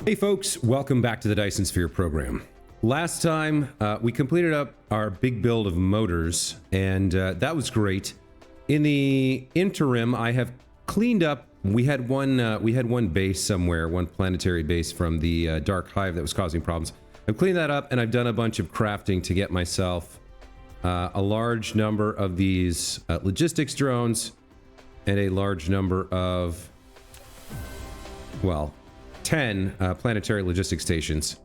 Hey folks, welcome back to the Dyson Sphere program. Last time we completed up our big build of motors, and that was great. In the interim, I have cleaned up. We had one base somewhere, one planetary base from the Dark Hive that was causing problems. I've cleaned that up, and I've done a bunch of crafting to get myself a large number of these logistics drones and a large number of, well, 10 planetary logistics stations.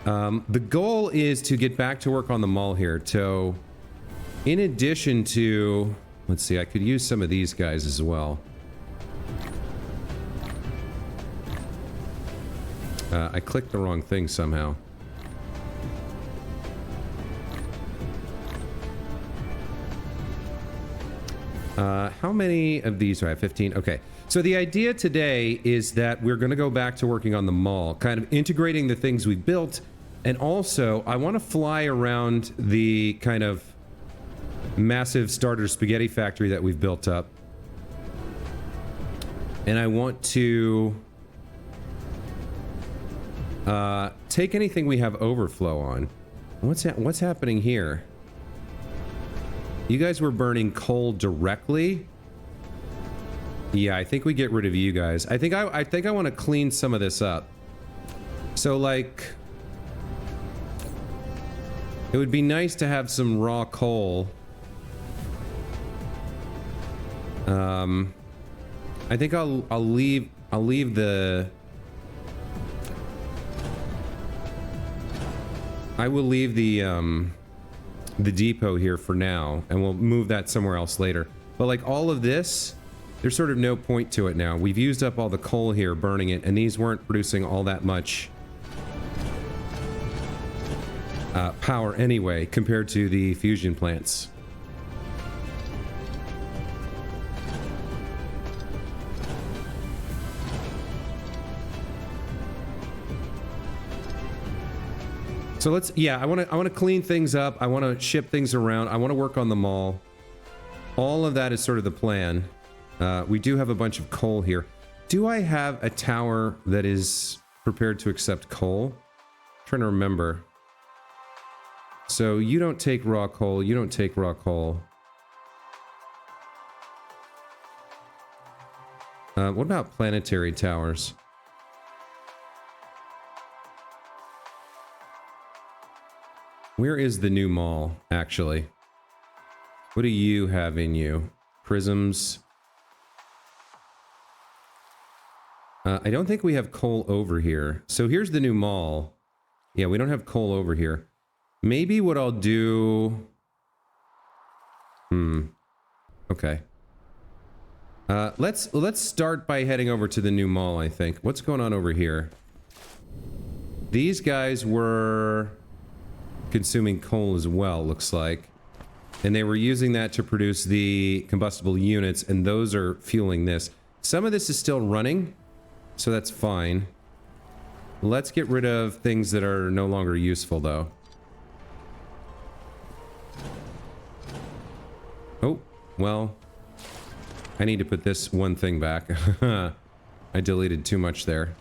The goal is to get back to work on the mall here. So, in addition to, let's see, I could use some of these guys as well. I clicked the wrong thing somehow. How many of these do I have? 15? Okay. So the idea today is that we're going to go back to working on the mall, kind of integrating the things we built, and also I want to fly around the kind of massive starter spaghetti factory that we've built up. And I want to take anything we have overflow on. What's happening here? You guys were burning coal directly? Yeah, I think we get rid of you guys. I think I want to clean some of this up. So, like, it would be nice to have some raw coal. I think I'll leave the. I will leave the depot here for now, and we'll move that somewhere else later. But like all of this, there's sort of no point to it now. We've used up all the coal here, burning it, and these weren't producing all that much power anyway, compared to the fusion plants. So let's, yeah, I want to clean things up. I want to ship things around. I want to work on the mall. All of that is sort of the plan. We do have a bunch of coal here. Do I have a tower that is prepared to accept coal? I'm trying to remember. So you don't take raw coal. You don't take raw coal. What about planetary towers? Where is the new mall, actually? What do you have in you? Prisms. I don't think we have coal over here. So here's the new mall. Yeah, we don't have coal over here. Maybe what I'll do... Okay. Let's start by heading over to the new mall, I think. What's going on over here? These guys were consuming coal as well, looks like. And they were using that to produce the combustible units, and those are fueling this. Some of this is still running, so that's fine. Let's get rid of things that are no longer useful, though. Oh, well, I need to put this one thing back. I deleted too much there.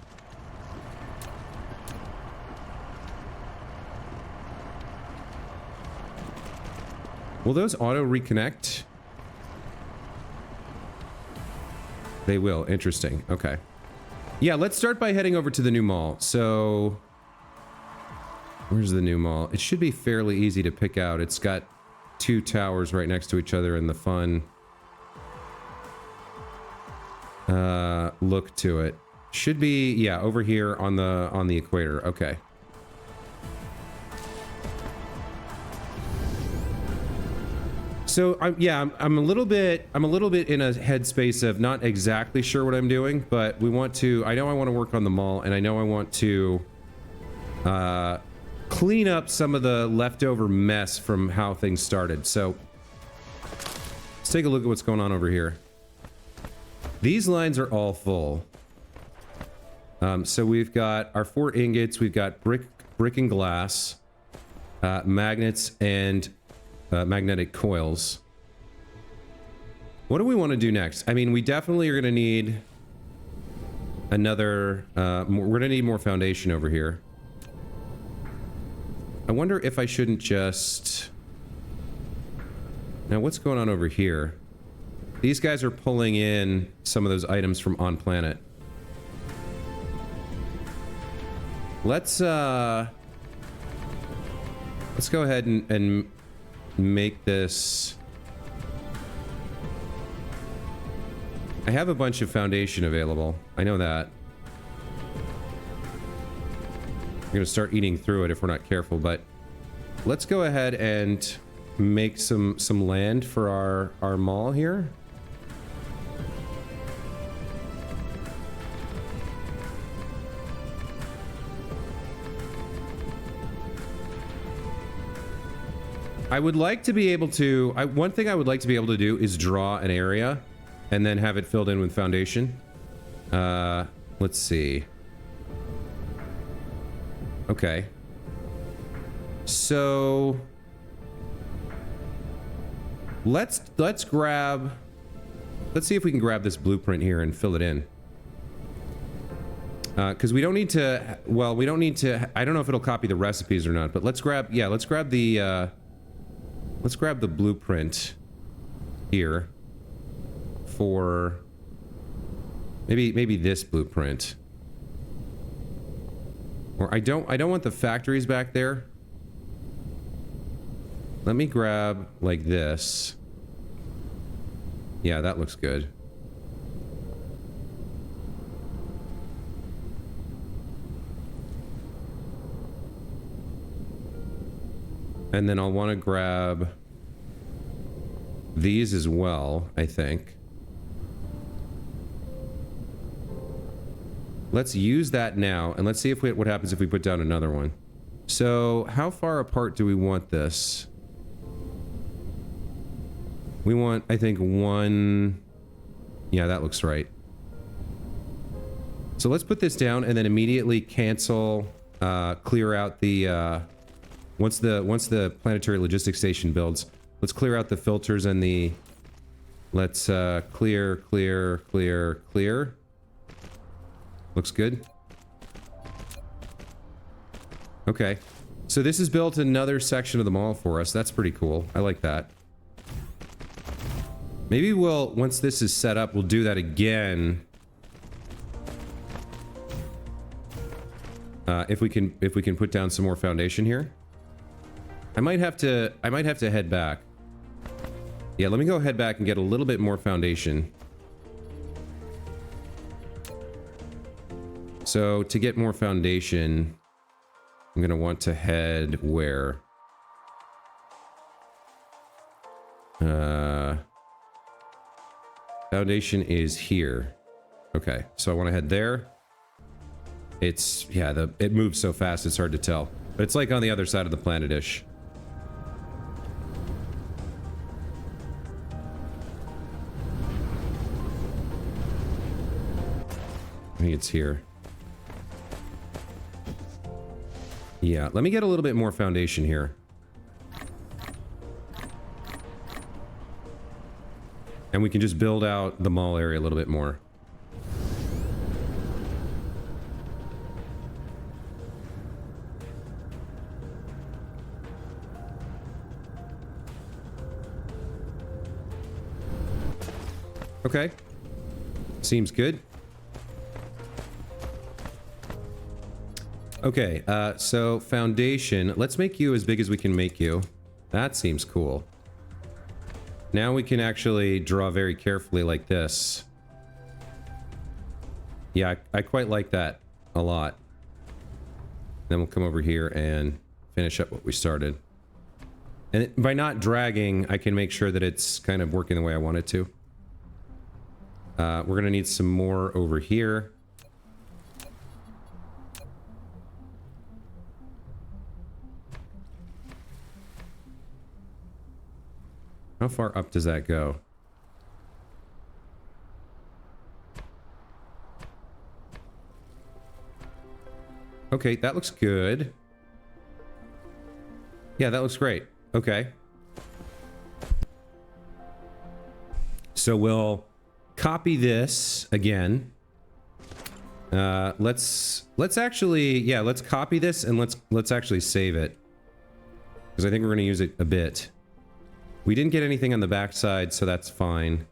Will those auto reconnect? They will. Interesting. Okay. Yeah, let's start by heading over to the new mall. So, where's the new mall? It should be fairly easy to pick out. It's got two towers right next to each other in the fun look to it. Should be, yeah, over here on the equator. Okay. So I'm a little bit in a headspace of not exactly sure what I'm doing, but I know I want to work on the mall, and I know I want to clean up some of the leftover mess from how things started. So let's take a look at what's going on over here. These lines are all full. So we've got our 4 ingots, we've got brick and glass, magnets, and magnetic coils. What do we want to do next? I mean, we definitely are going to need another, we're gonna need more foundation over here. I wonder if I shouldn't just... Now, what's going on over here? These guys are pulling in some of those items from on planet. Let's go ahead and make this... I have a bunch of foundation available. I know that. We're gonna start eating through it if we're not careful, but let's go ahead and make some land for our mall here. I would like to be able to... one thing I would like to be able to do is draw an area and then have it filled in with foundation. Let's see. Okay. So... Let's grab... Let's see if we can grab this blueprint here and fill it in. Because we don't need to... Well, we don't need to... I don't know if it'll copy the recipes or not, but let's grab... Yeah, let's grab the... Let's grab the blueprint here for maybe this blueprint. Or I don't want the factories back there. Let me grab like this. Yeah, that looks good. And then I'll want to grab these as well, I think. Let's use that now, and let's see if what happens if we put down another one. So, how far apart do we want this? We want, I think, one... Yeah, that looks right. So let's put this down and then immediately cancel, clear out the... Once the planetary logistics station builds, let's clear out the filters and the... Let's clear. Looks good. Okay. So this has built another section of the mall for us. That's pretty cool. I like that. Maybe we'll, once this is set up, we'll do that again. If we can put down some more foundation here. I might have to head back. Yeah, let me go head back and get a little bit more foundation. So, to get more foundation, I'm gonna want to head where? Foundation is here. Okay, so I want to head there. It's, yeah, it moves so fast it's hard to tell. But it's like on the other side of the planet-ish. I think it's here. Yeah, let me get a little bit more foundation here. And we can just build out the mall area a little bit more. Okay. Seems good. Okay, so foundation. Let's make you as big as we can make you. That seems cool. Now we can actually draw very carefully like this. Yeah, I quite like that a lot. Then we'll come over here and finish up what we started. And by not dragging, I can make sure that it's kind of working the way I want it to. We're gonna need some more over here. How far up does that go? Okay, that looks good. Yeah, that looks great. Okay. So we'll copy this again. Let's actually, yeah, let's copy this and let's actually save it, because I think we're going to use it a bit. We didn't get anything on the backside, so that's fine.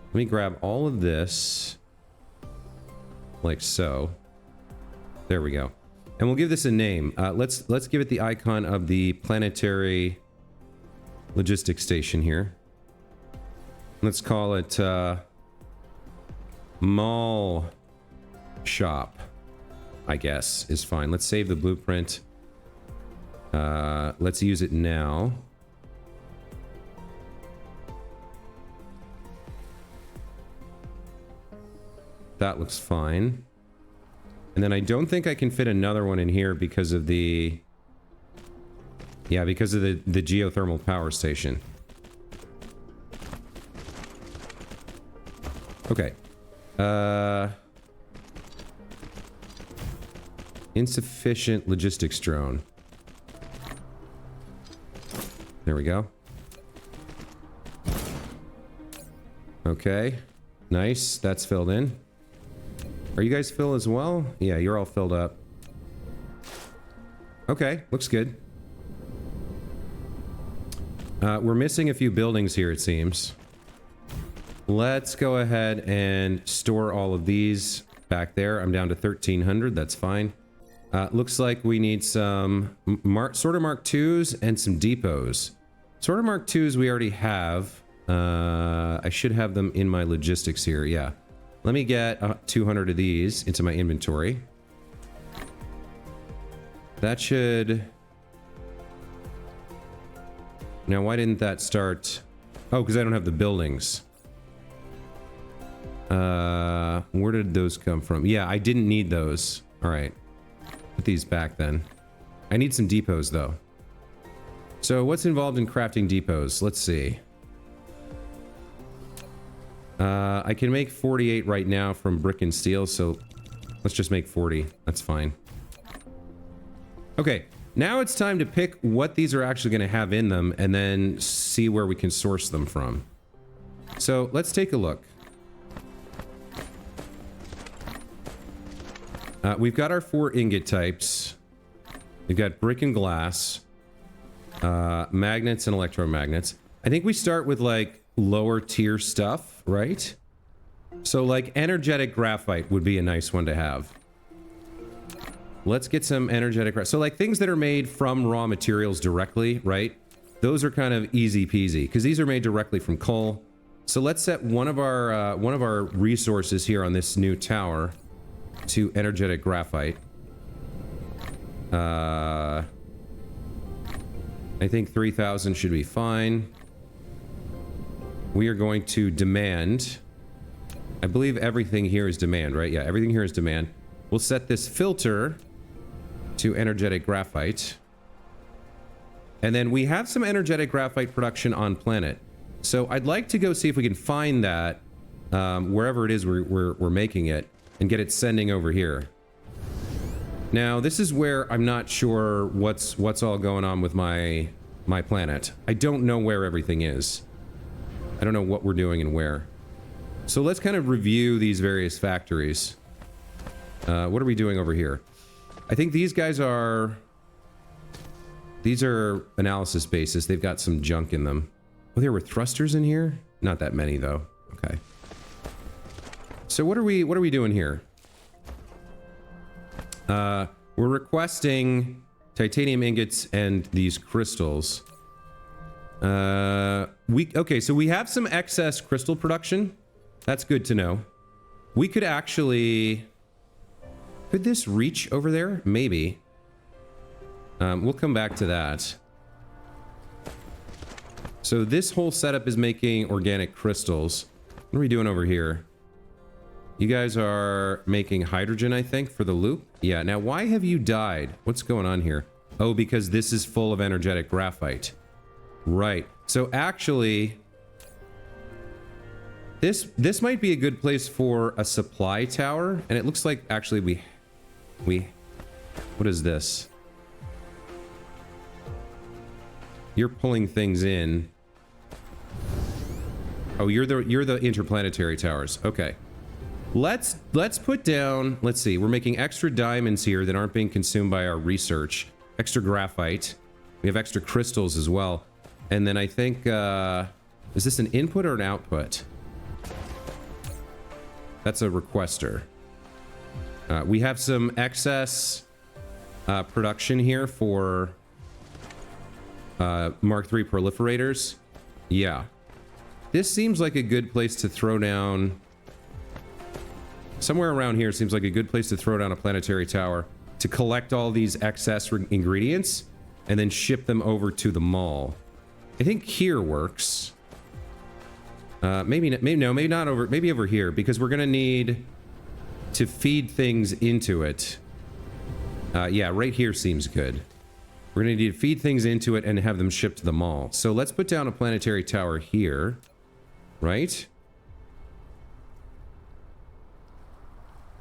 Let me grab all of this, like so. There we go. And we'll give this a name. Let's give it the icon of the planetary logistics station here. Let's call it Mall Shop, I guess, is fine. Let's save the blueprint. Let's use it now. That looks fine. And then I don't think I can fit another one in here because of the... Yeah, because of the geothermal power station. Okay. Insufficient logistics drone. There we go. Okay. Nice. That's filled in. Are you guys filled as well? Yeah, you're all filled up. Okay, looks good. We're missing a few buildings here, it seems. Let's go ahead and store all of these back there. I'm down to 1,300. That's fine. Looks like we need some sorter Mark 2s and some depots. Sorter Mark 2s we already have. I should have them in my logistics here. Yeah. Let me get 200 of these into my inventory. That should... Now, why didn't that start... Oh, because I don't have the buildings. Where did those come from? Yeah, I didn't need those. All right. Put these back then. I need some depots, though. So what's involved in crafting depots? Let's see. I can make 48 right now from brick and steel, so let's just make 40. That's fine. Okay, now it's time to pick what these are actually going to have in them and then see where we can source them from. So let's take a look. We've got our 4 ingot types. We've got brick and glass, magnets and electromagnets. I think we start with like lower tier stuff, right? So like energetic graphite would be a nice one to have. Let's get some energetic graphite. So like things that are made from raw materials directly, right? Those are kind of easy peasy because these are made directly from coal. So let's set one of our resources here on this new tower to energetic graphite. I think 3,000 should be fine. We are going to demand. I believe everything here is demand, right? Yeah, everything here is demand. We'll set this filter to energetic graphite. And then we have some energetic graphite production on planet. So I'd like to go see if we can find that wherever it is we're making it and get it sending over here. Now, this is where I'm not sure what's all going on with my planet. I don't know where everything is. I don't know what we're doing and where. So let's kind of review these various factories. What are we doing over here? I think these guys are... These are analysis bases. They've got some junk in them. Oh, there were thrusters in here? Not that many, though. Okay. So what are we doing here? We're requesting titanium ingots and these crystals. Okay, so we have some excess crystal production. That's good to know. We could actually... Could this reach over there? Maybe. We'll come back to that. So this whole setup is making organic crystals. What are we doing over here? You guys are making hydrogen, I think, for the loop. Yeah, now why have you died? What's going on here? Oh, because this is full of energetic graphite. Right. So actually, this might be a good place for a supply tower. And it looks like actually we what is this? You're pulling things in. Oh, you're the interplanetary towers. Okay. Let's put down, let's see, we're making extra diamonds here that aren't being consumed by our research. Extra graphite. We have extra crystals as well. And then I think, is this an input or an output? That's a requester. We have some excess production here for Mark III proliferators. Yeah. This seems like a good place to throw down... Somewhere around here seems like a good place to throw down a planetary tower to collect all these excess ingredients and then ship them over to the mall. I think here works. Maybe not over, maybe over here, because we're gonna need to feed things into it. Yeah, right here seems good. We're gonna need to feed things into it and have them shipped to the mall. So let's put down a planetary tower here, right?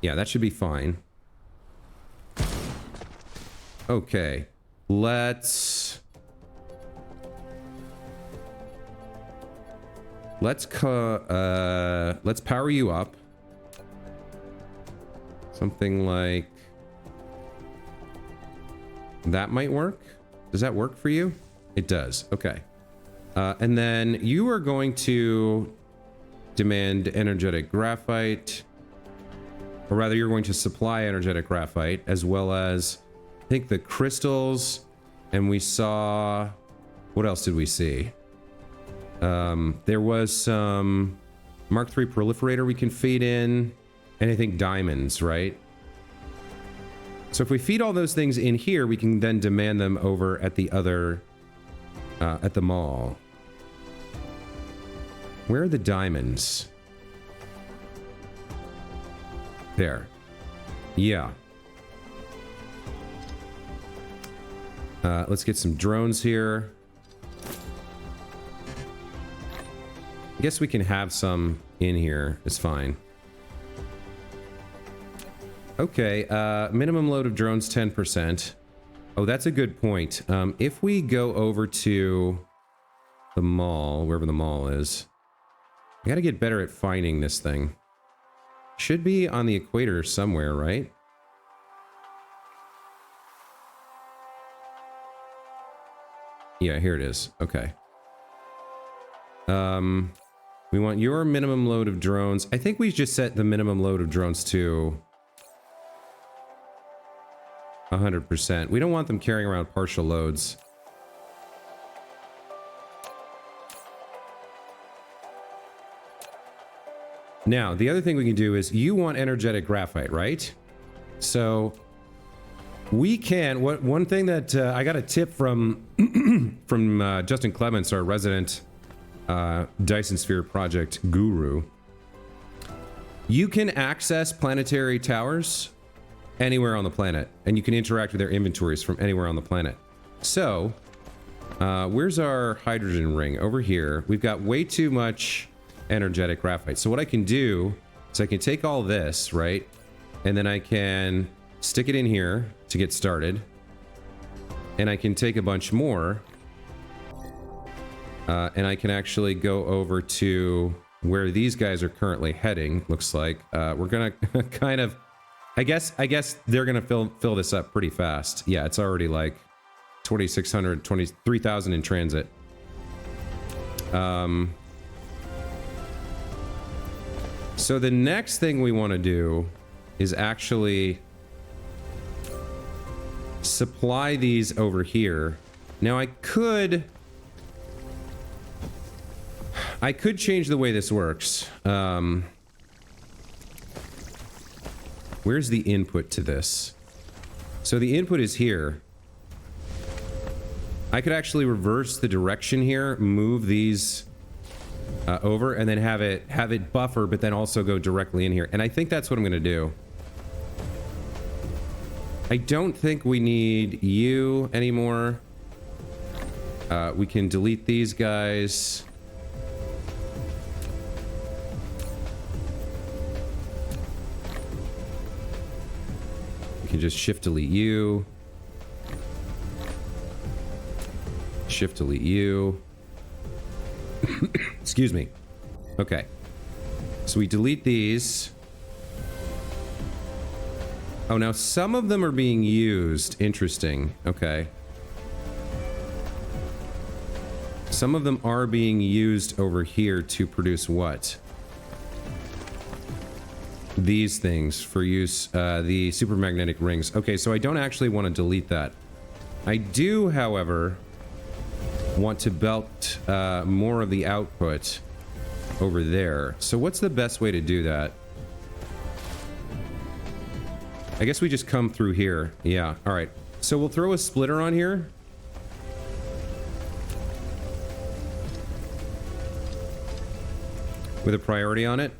Yeah, that should be fine. Okay, let's power you up. Something like that might work. Does that work for you? It does. Okay. And then you are going to demand energetic graphite. Or rather, you're going to supply energetic graphite, as well as, I think, the crystals. And we saw... What else did we see? There was some Mark III proliferator we can feed in. And I think diamonds, right? So if we feed all those things in here, we can then demand them over at the other... at the mall. Where are the diamonds? There. Yeah. Let's get some drones here. I guess we can have some in here. It's fine. Okay, minimum load of drones 10%. Oh, that's a good point. If we go over to the mall, wherever the mall is, I gotta get better at finding this thing. Should be on the equator somewhere, right? Yeah, here it is. Okay. We want your minimum load of drones. I think we just set the minimum load of drones to 100%. We don't want them carrying around partial loads. Now, the other thing we can do is you want energetic graphite, right? So we can, one thing that I got a tip from from Justin Clements, our resident Dyson Sphere project guru. You can access planetary towers anywhere on the planet, and you can interact with their inventories from anywhere on the planet. So, where's our hydrogen ring? Over here. We've got way too much energetic graphite. So what I can do is I can take all this, right? And then I can stick it in here to get started. And I can take a bunch more. And I can actually go over to where these guys are currently heading, looks like. We're gonna kind of... I guess they're gonna fill this up pretty fast. Yeah, it's already like 2,600, 23,000 in transit. So the next thing we want to do is actually supply these over here. Now I could change the way this works. Where's the input to this? So the input is here. I could actually reverse the direction here, move these over, and then have it buffer, but then also go directly in here. And I think that's what I'm going to do. I don't think we need you anymore. We can delete these guys. We can just shift delete you. Shift delete you. Excuse me. Okay. So we delete these. Oh, now some of them are being used. Interesting. Okay. Some of them are being used over here to produce what? These things for use, the supermagnetic rings. Okay, so I don't actually want to delete that. I do, however, want to belt more of the output over there. So what's the best way to do that? I guess we just come through here. Yeah, all right. So we'll throw a splitter on here. With a priority on it.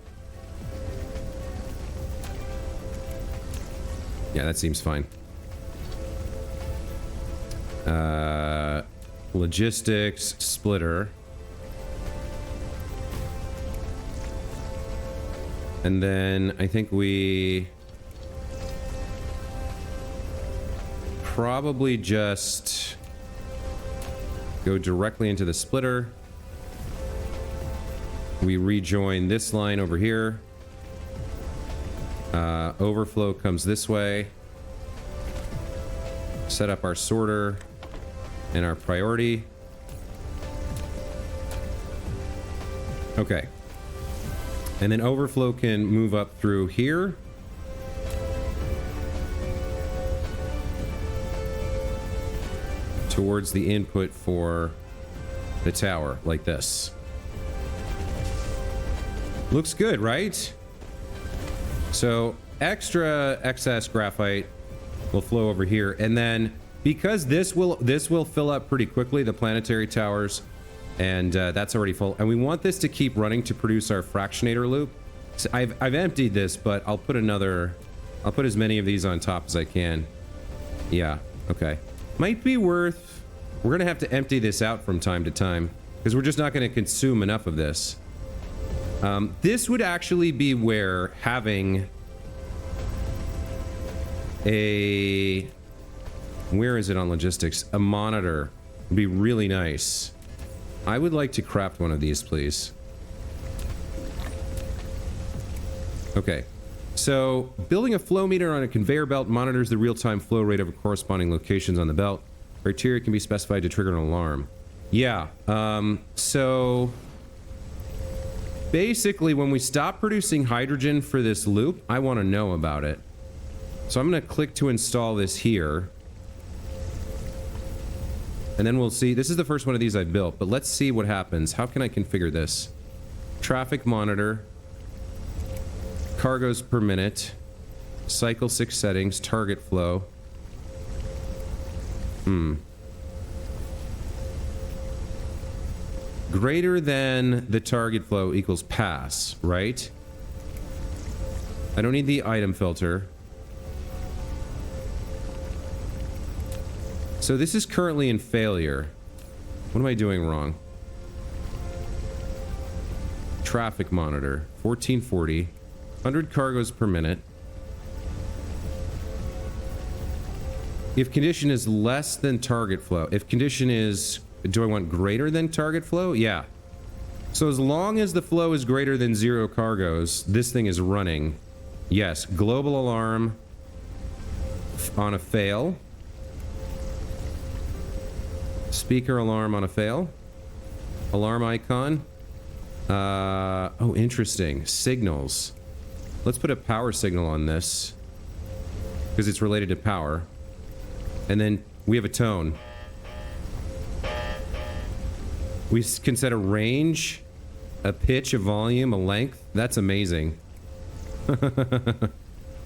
Yeah, that seems fine. Logistics, splitter. And then I think we probably just go directly into the splitter. We rejoin this line over here. Overflow comes this way. Set up our sorter and our priority. Okay. And then overflow can move up through here. Towards the input for the tower, like this. Looks good, right? So extra excess graphite will flow over here, and then because this will fill up pretty quickly, the planetary towers, and that's already full. And we want this to keep running to produce our fractionator loop. So I've emptied this, but I'll put as many of these on top as I can. Yeah, okay. Might be worth. We're gonna have to empty this out from time to time because we're just not gonna consume enough of this. This would actually be where having a... Where is it on logistics? A monitor would be really nice. I would like to craft one of these, please. Okay. So, building a flow meter on a conveyor belt monitors the real-time flow rate of corresponding locations on the belt. Criteria can be specified to trigger an alarm. Yeah, so... Basically, when we stop producing hydrogen for this loop, I want to know about it. So I'm going to click to install this here. And then we'll see. This is the first one of these I built, but let's see what happens. How can I configure this? Traffic monitor. Cargoes per minute. Cycle 6 settings. Target flow. Greater than the target flow equals pass, right? I don't need the item filter. So this is currently in failure. What am I doing wrong? Traffic monitor, 1440, 100 cargoes per minute. If condition is less than target flow, if condition is, do I want greater than target flow? Yeah. So as long as the flow is greater than 0 cargoes, this thing is running. Yes, global alarm on a fail. Speaker alarm on a fail. Alarm icon. Oh, interesting. Signals. Let's put a power signal on this because it's related to power. And then we have a tone. We can set a range, a pitch, a volume, a length. That's amazing.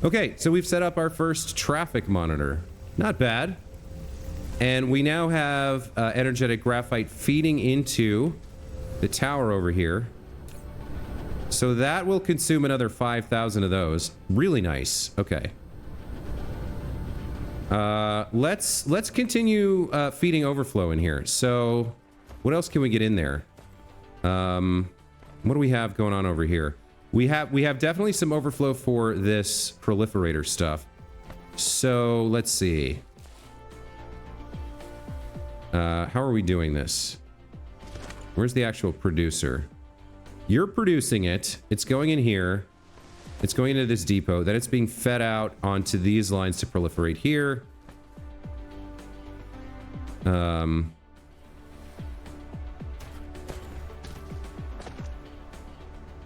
Okay, so we've set up our first traffic monitor. Not bad. And we now have energetic graphite feeding into the tower over here. So that will consume another 5,000 of those. Really nice. Okay. Let's continue feeding overflow in here. So what else can we get in there? What do we have going on over here? We have definitely some overflow for this proliferator stuff. So let's see. How are we doing this? Where's the actual producer? You're producing it. It's going in here. It's going into this depot. Then it's being fed out onto these lines to proliferate here.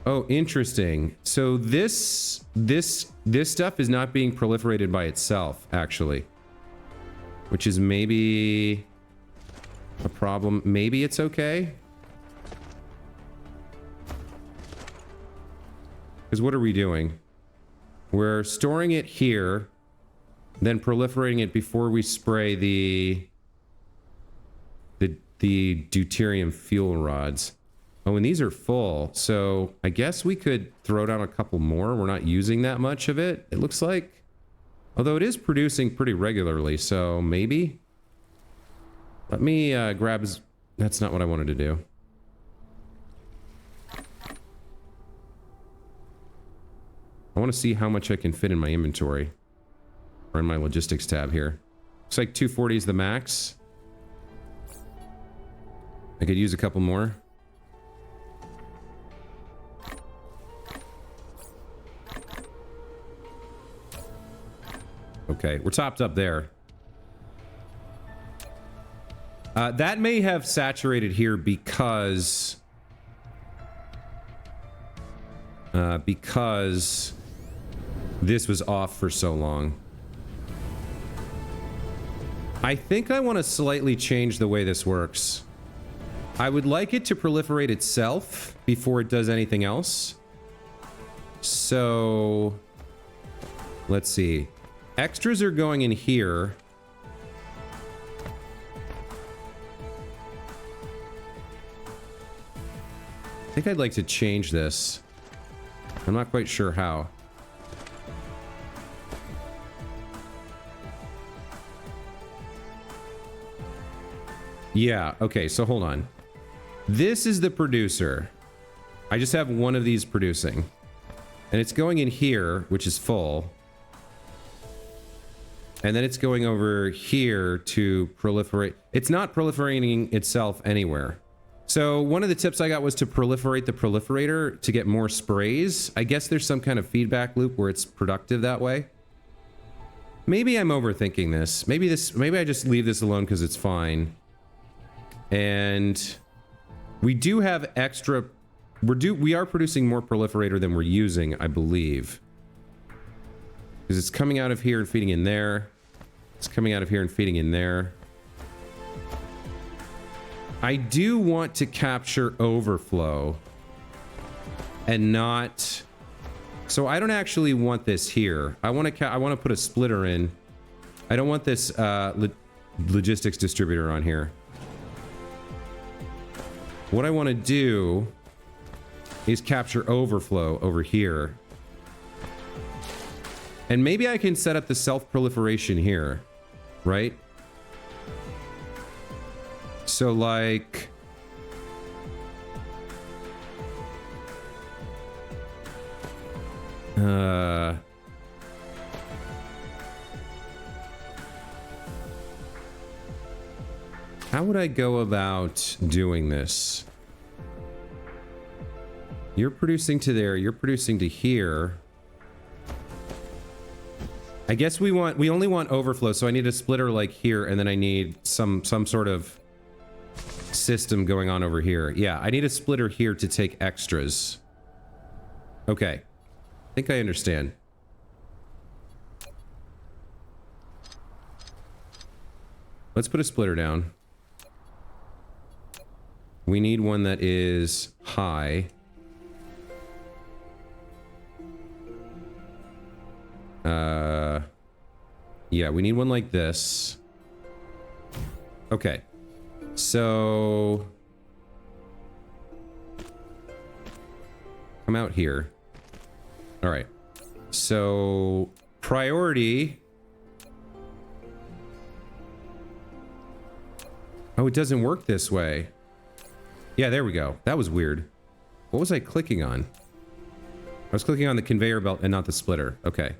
Oh, interesting. So this stuff is not being proliferated by itself, actually. Which is maybe a problem. Maybe it's okay. Because what are we doing? We're storing it here, then proliferating it before we spray the deuterium fuel rods. Oh, and these are full, so I guess we could throw down a couple more. We're not using that much of it, it looks like. Although it is producing pretty regularly, so maybe. Let me grab... That's not what I wanted to do. I want to see how much I can fit in my inventory. Or in my logistics tab here. Looks like 240 is the max. I could use a couple more. Okay, we're topped up there. That may have saturated here because this was off for so long. I think I want to slightly change the way this works. I would like it to proliferate itself before it does anything else. So let's see. Extras are going in here. I think I'd like to change this. I'm not quite sure how. Yeah, okay, so hold on. This is the producer. I just have one of these producing. And it's going in here, which is full. And then it's going over here to proliferate. It's not proliferating itself anywhere. So one of the tips I got was to proliferate the proliferator to get more sprays. I guess there's some kind of feedback loop where it's productive that way. Maybe I'm overthinking this. Maybe I just leave this alone because it's fine. And we do have extra... We are producing more proliferator than we're using, I believe. Because it's coming out of here and feeding in there. It's coming out of here and feeding in there. I do want to capture overflow. And not... So I don't actually want this here. I want to put a splitter in. I don't want this logistics distributor on here. What I want to do is capture overflow over here. And maybe I can set up the self-proliferation here, right? So like... how would I go about doing this? You're producing to there, you're producing to here. I guess we only want overflow, so I need a splitter like here, and then I need some sort of system going on over here. Yeah, I need a splitter here to take extras. Okay. I think I understand. Let's put a splitter down. We need one that is high. Yeah, we need one like this. Okay. So... come out here. Alright. So... priority... oh, it doesn't work this way. Yeah, there we go. That was weird. What was I clicking on? I was clicking on the conveyor belt and not the splitter. Okay.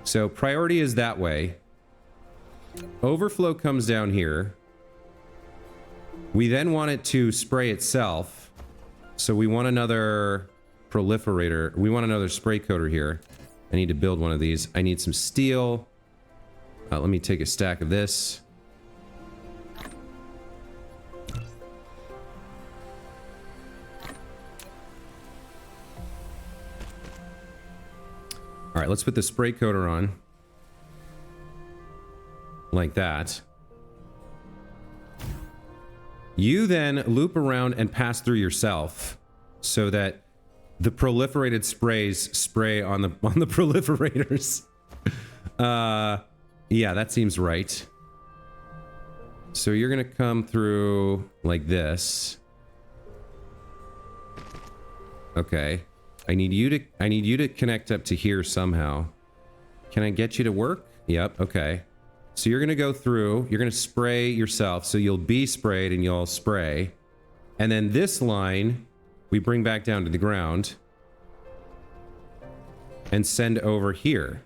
So priority is that way. Overflow comes down here. We then want it to spray itself. So we want another proliferator. We want another spray coater here. I need to build one of these. I need some steel. Let me take a stack of this. All right, let's put the spray coater on. Like that. You then loop around and pass through yourself so that the proliferated sprays spray on the proliferators. Yeah, that seems right. So you're gonna come through like this. Okay. I need you to connect up to here somehow. Can I get you to work? Yep, okay. So you're gonna go through, you're gonna spray yourself, so you'll be sprayed and you'll spray. And then this line, we bring back down to the ground and send over here.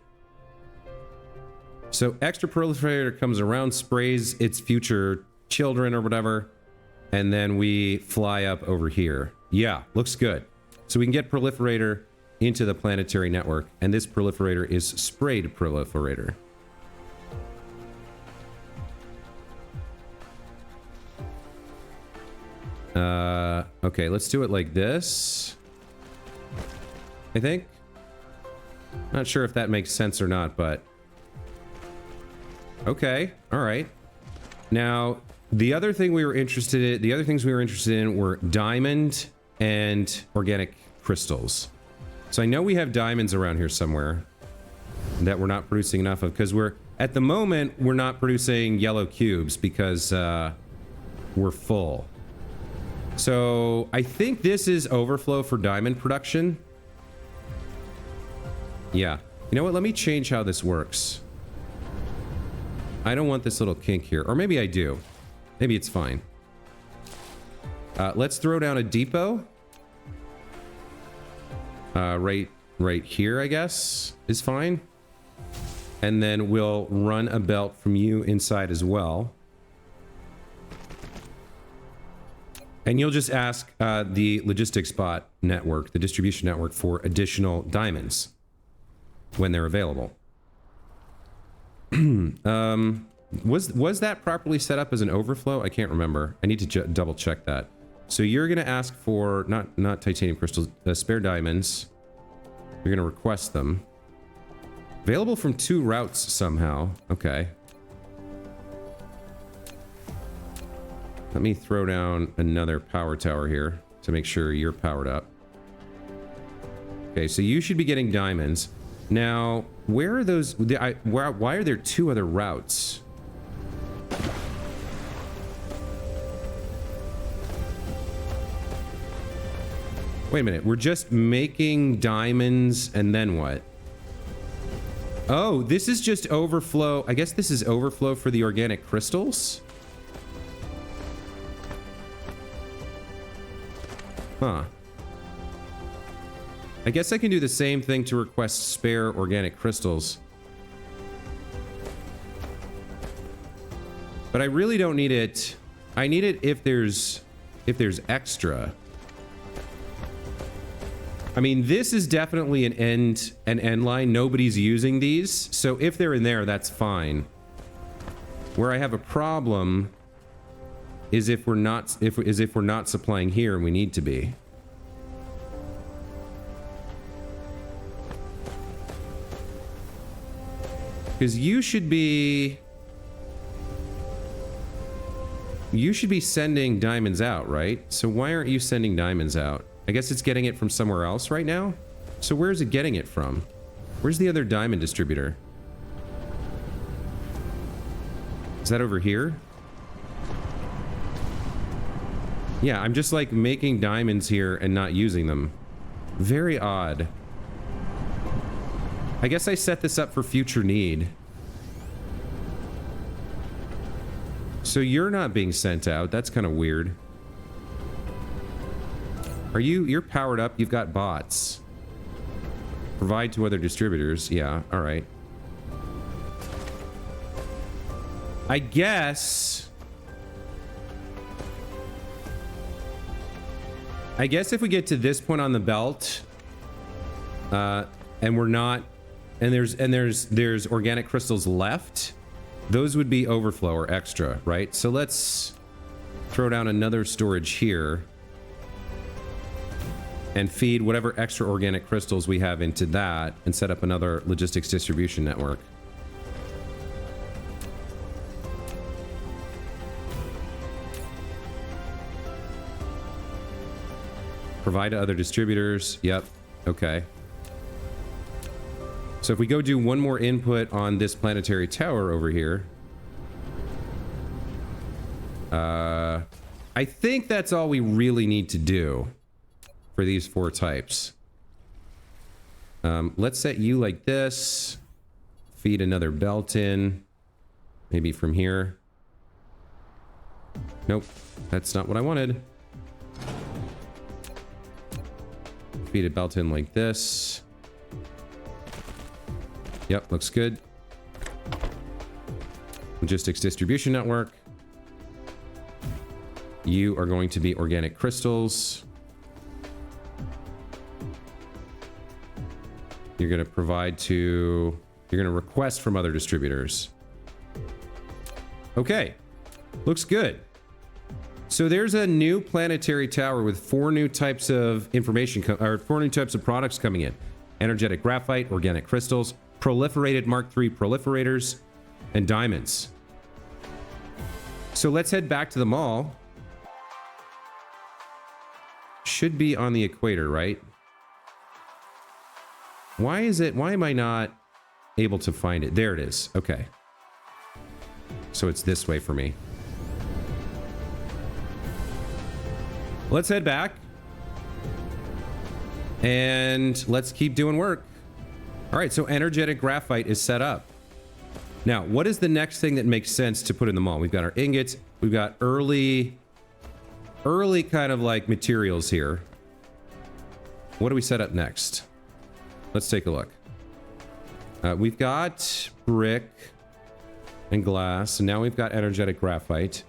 So extra proliferator comes around, sprays its future children or whatever, and then we fly up over here. Yeah, looks good. So we can get proliferator into the planetary network, and this proliferator is sprayed proliferator. Okay, let's do it like this. I think. Not sure if that makes sense or not, but... Okay, alright. Now, the other thing we were interested in, the other things we were interested in were diamond and organic crystals. So I know we have diamonds around here somewhere that we're not producing enough of, because we're, at the moment, we're not producing yellow cubes because we're full. So I think this is overflow for diamond production. Yeah. You know what? Let me change how this works. I don't want this little kink here. Or maybe I do. Maybe it's fine. Let's throw down a depot. Right here, I guess, is fine. And then we'll run a belt from you inside as well. And you'll just ask the logistics bot network, the distribution network, for additional diamonds when they're available. Was that properly set up as an overflow? I can't remember. I need to double check that. So you're going to ask for not titanium crystals, spare diamonds. You're going to request them. Available from 2 routes somehow. Okay. Let me throw down another power tower here to make sure you're powered up. Okay, so you should be getting diamonds. Now, where are those? Why are there 2 other routes? Wait a minute, we're just making diamonds and then what? Oh, this is just overflow. I guess this is overflow for the organic crystals? Huh. I guess I can do the same thing to request spare organic crystals. But I really don't need it. I need it if there's extra. I mean, this is definitely an end line. Nobody's using these. So if they're in there, that's fine. Where I have a problem is if we're not supplying here and we need to be. Because you should be sending diamonds out, right? So why aren't you sending diamonds out? I guess it's getting it from somewhere else right now. So where is it getting it from? Where's the other diamond distributor? Is that over here? Yeah, I'm just like making diamonds here and not using them. Very odd. I guess I set this up for future need. So you're not being sent out. That's kind of weird. You're powered up. You've got bots. Provide to other distributors. Yeah, all right. I guess if we get to this point on the belt, and we're not, and there's organic crystals left. Those would be overflow or extra, right? So let's throw down another storage here and feed whatever extra organic crystals we have into that and set up another logistics distribution network. Provide to other distributors. Yep. Okay. So if we go do one more input on this planetary tower over here, I think that's all we really need to do for these 4 types. Let's set you like this. Feed another belt in. Maybe from here. Nope, that's not what I wanted. Feed a belt in like this. Yep, looks good. Logistics distribution network. You are going to be organic crystals. You're going to provide to... You're going to request from other distributors. Okay. Looks good. So there's a new planetary tower with 4 new types of information, or 4 new types of products coming in. Energetic graphite, organic crystals, proliferated Mark III proliferators, and diamonds. So let's head back to the mall. Should be on the equator, right? Why am I not able to find it? There it is. Okay. So it's this way for me. Let's head back. And let's keep doing work. All right, so energetic graphite is set up. Now, what is the next thing that makes sense to put in the mall? We've got our ingots. We've got early kind of like materials here. What do we set up next? Let's take a look. We've got brick and glass, and now we've got energetic graphite.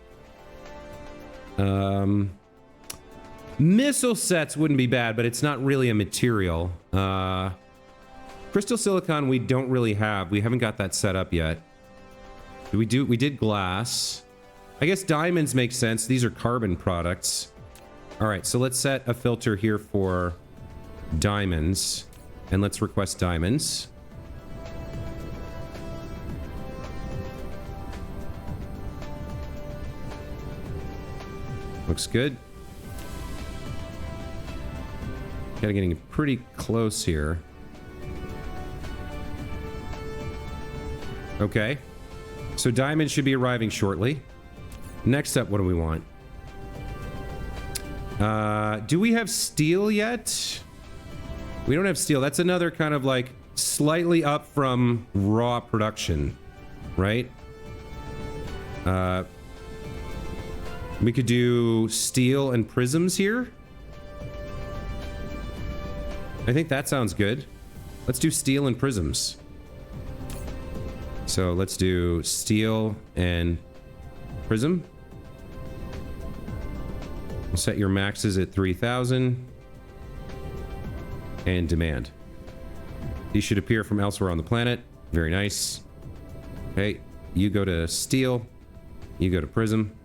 Missile sets wouldn't be bad, but it's not really a material. Crystal silicon we don't really have. We haven't got that set up yet. We did glass. I guess diamonds make sense. These are carbon products. All right, so let's set a filter here for diamonds. And let's request diamonds. Looks good. Kind of getting pretty close here. Okay. So diamonds should be arriving shortly. Next up, what do we want? Do we have steel yet? We don't have steel. That's another kind of like slightly up from raw production, right? We could do steel and prisms here. I think that sounds good. Let's do steel and prisms. So let's do steel and prism. We'll set your maxes at 3,000. And demand. These should appear from elsewhere on the planet. Very nice. Okay, you go to steel. You go to prism.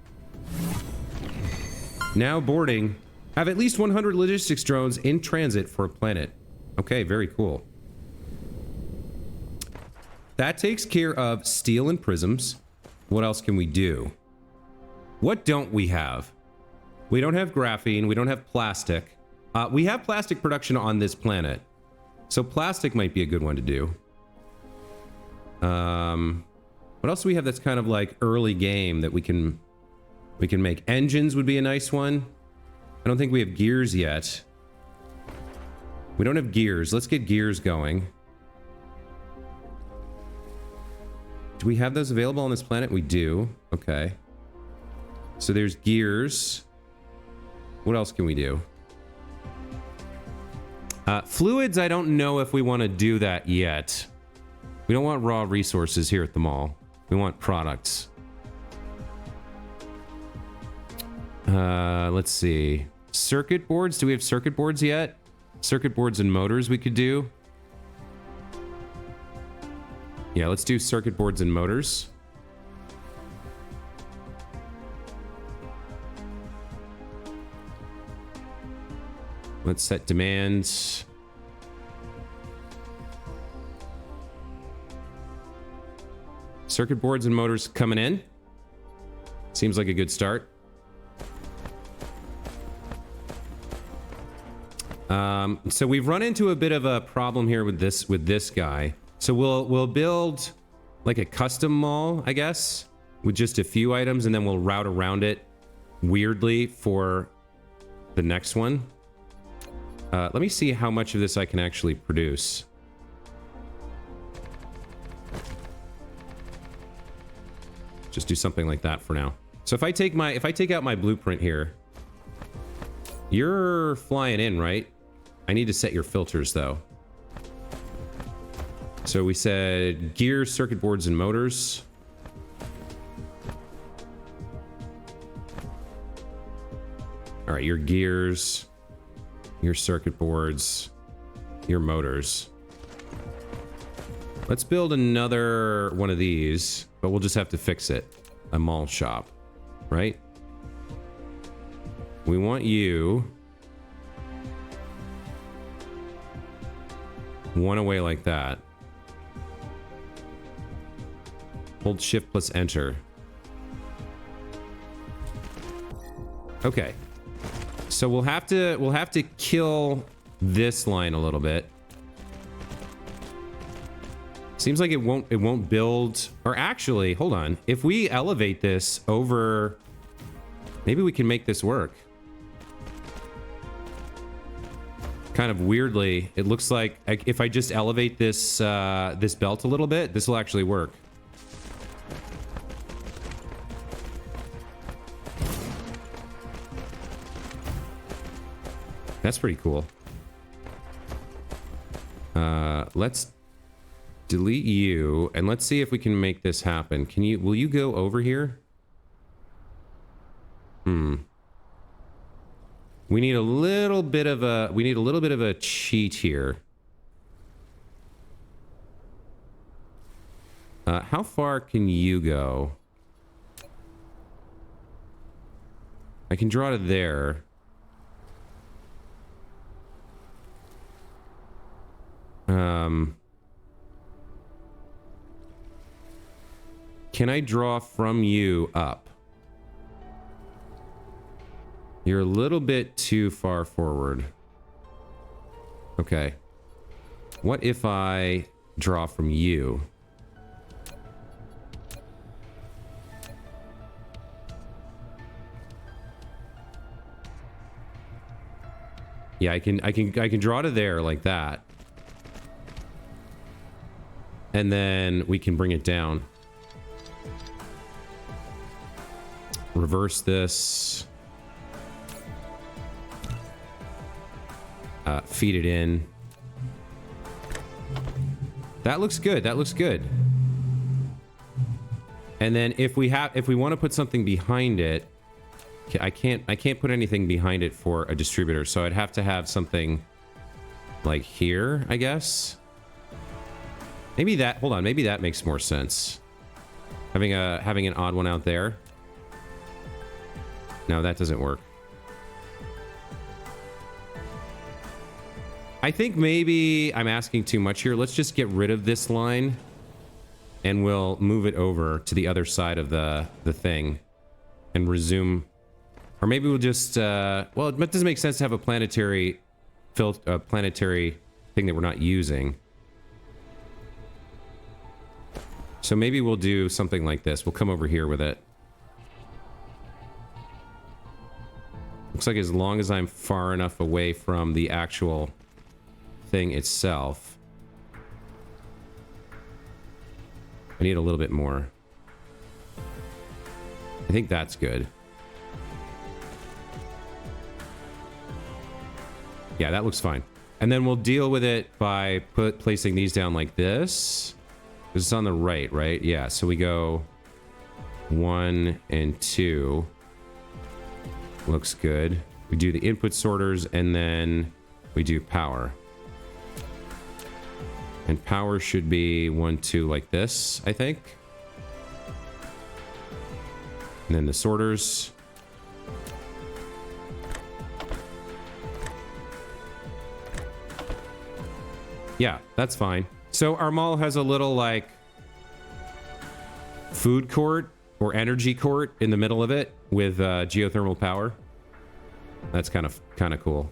Now boarding. Have at least 100 logistics drones in transit for a planet. Okay, very cool. That takes care of steel and prisms. What else can we do? What don't we have? We don't have graphene. We don't have plastic. We have plastic production on this planet. So plastic might be a good one to do. What else do we have that's kind of like early game that we can make? Engines would be a nice one. I don't think we have gears yet. We don't have gears. Let's get gears going. Do we have those available on this planet? We do. Okay. So there's gears. What else can we do? Fluids, I don't know if we want to do that yet. We don't want raw resources here at the mall. We want products. Let's see. Circuit boards. Do we have circuit boards yet? Circuit boards and motors we could do. Yeah, let's do circuit boards and motors. Let's set demands. Circuit boards and motors coming in. Seems like a good start. So we've run into a bit of a problem here with this guy. So we'll build like a custom mall, I guess, with just a few items, and then we'll route around it weirdly for the next one. Let me see how much of this I can actually produce. Just do something like that for now. So if I take out my blueprint here, you're flying in, right? I need to set your filters though. So we said gears, circuit boards, and motors. All right, your gears, your circuit boards, your motors. Let's build another one of these, but we'll just have to fix it. A mall shop, right? We want you one away like that. Hold shift plus enter. Okay. So we'll have to kill this line a little bit. Seems like it won't build, or actually, hold on. If we elevate this over, maybe we can make this work. Kind of weirdly, it looks like if I just elevate this this belt a little bit, this will actually work. That's pretty cool. Let's delete you, and let's see if we can make this happen. Will you go over here? We need a little bit of a cheat here. How far can you go? I can draw to there. Can I draw from you up? You're a little bit too far forward. Okay. What if I draw from you? Yeah, I can draw to there like that. And then we can bring it down. Reverse this. Feed it in. That looks good. That looks good. And then if we want to put something behind it, I can't put anything behind it for a distributor, so I'd have to have something like here, I guess. Maybe that, hold on, maybe that makes more sense. Having an odd one out there. No, that doesn't work. I think maybe I'm asking too much here. Let's just get rid of this line and we'll move it over to the other side of the thing and resume. Or maybe we'll just, well, it doesn't make sense to have a planetary thing that we're not using. So maybe we'll do something like this. We'll come over here with it. Looks like as long as I'm far enough away from the actual thing itself. I need a little bit more. I think that's good. Yeah, that looks fine. And then we'll deal with it by placing these down like this. This is on the right? Yeah, so we go 1 and 2. Looks good. We do the input sorters and then we do power. And power should be 1, 2 like this, I think. And then the sorters. Yeah, that's fine. So our mall has a little like food court or energy court in the middle of it with geothermal power. That's kind of cool.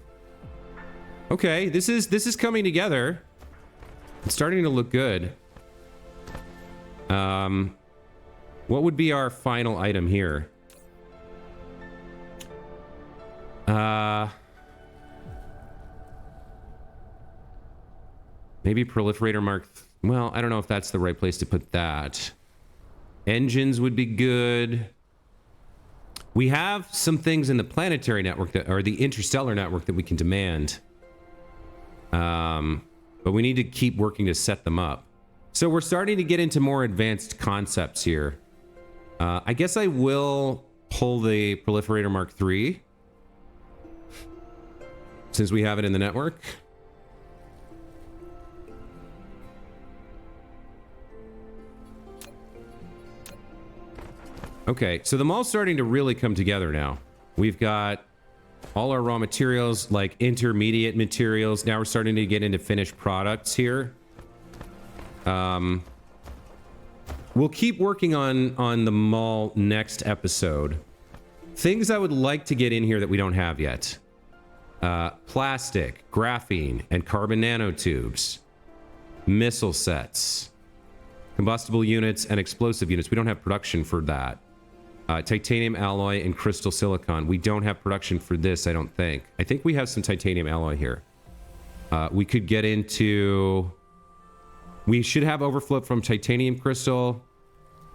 Okay, this is coming together. It's starting to look good. What would be our final item here? Maybe Proliferator Mark... Well, I don't know if that's the right place to put that. Engines would be good. We have some things in the planetary network that, or the interstellar network that we can demand. But we need to keep working to set them up. So we're starting to get into more advanced concepts here. I guess I will pull the Proliferator Mark III, since we have it in the network. Okay, so the mall's starting to really come together now. We've got all our raw materials, like intermediate materials. Now we're starting to get into finished products here. We'll keep working on the mall next episode. Things I would like to get in here that we don't have yet. Plastic, graphene, and carbon nanotubes. Missile sets. Combustible units and explosive units. We don't have production for that. Titanium alloy and crystal silicon. We don't have production for this, I don't think. I think we have some titanium alloy here. We could get into... We should have overflow from titanium crystal,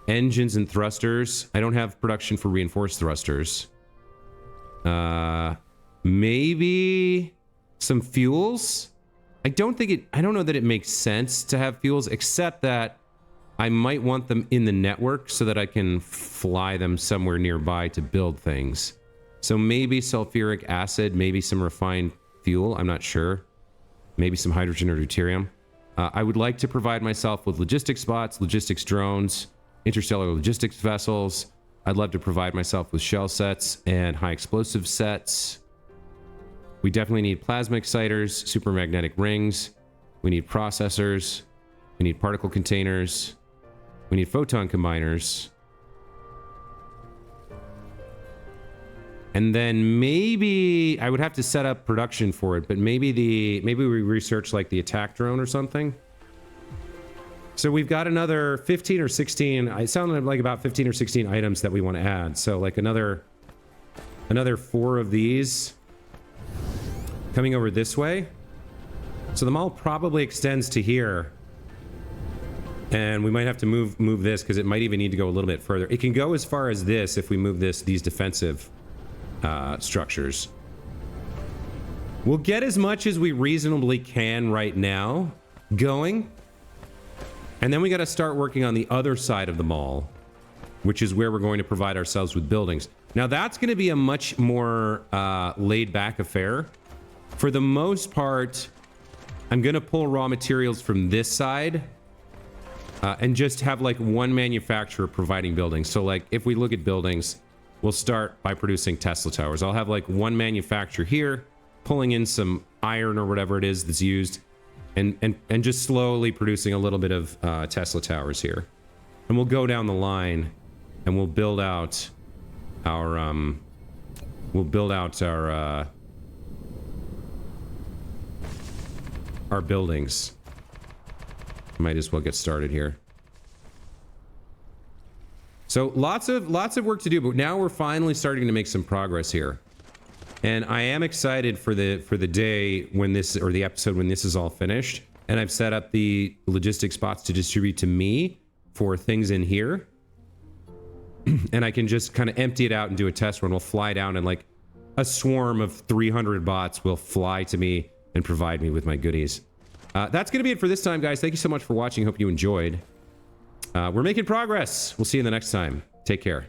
engines and thrusters. I don't have production for reinforced thrusters. Maybe some fuels? I don't know that it makes sense to have fuels, except that I might want them in the network so that I can fly them somewhere nearby to build things. So maybe sulfuric acid, maybe some refined fuel, I'm not sure. Maybe some hydrogen or deuterium. I would like to provide myself with logistics bots, logistics drones, interstellar logistics vessels. I'd love to provide myself with shell sets and high explosive sets. We definitely need plasma exciters, supermagnetic rings. We need processors. We need particle containers. We need photon combiners. And then maybe I would have to set up production for it, but maybe we research like the attack drone or something. So we've got another 15 or 16. It sounded like about 15 or 16 items that we want to add. So like another 4 of these coming over this way. So the mall probably extends to here. And we might have to move this because it might even need to go a little bit further. It can go as far as this if we move these defensive structures. We'll get as much as we reasonably can right now going. And then we got to start working on the other side of the mall, which is where we're going to provide ourselves with buildings. Now that's going to be a much more laid back affair. For the most part, I'm going to pull raw materials from this side. And just have like one manufacturer providing buildings. So like if we look at buildings, we'll start by producing Tesla towers. I'll have like one manufacturer here pulling in some iron or whatever it is that's used and just slowly producing a little bit of Tesla towers here. And we'll go down the line and we'll build out our our buildings. Might as well get started here. So lots of work to do, but now we're finally starting to make some progress here. And I am excited for the day when this, or the episode when this is all finished. And I've set up the logistics bots to distribute to me for things in here. And I can just kind of empty it out and do a test run. We'll fly down and like a swarm of 300 bots will fly to me and provide me with my goodies. That's going to be it for this time, guys. Thank you so much for watching. Hope you enjoyed. We're making progress. We'll see you in the next time. Take care.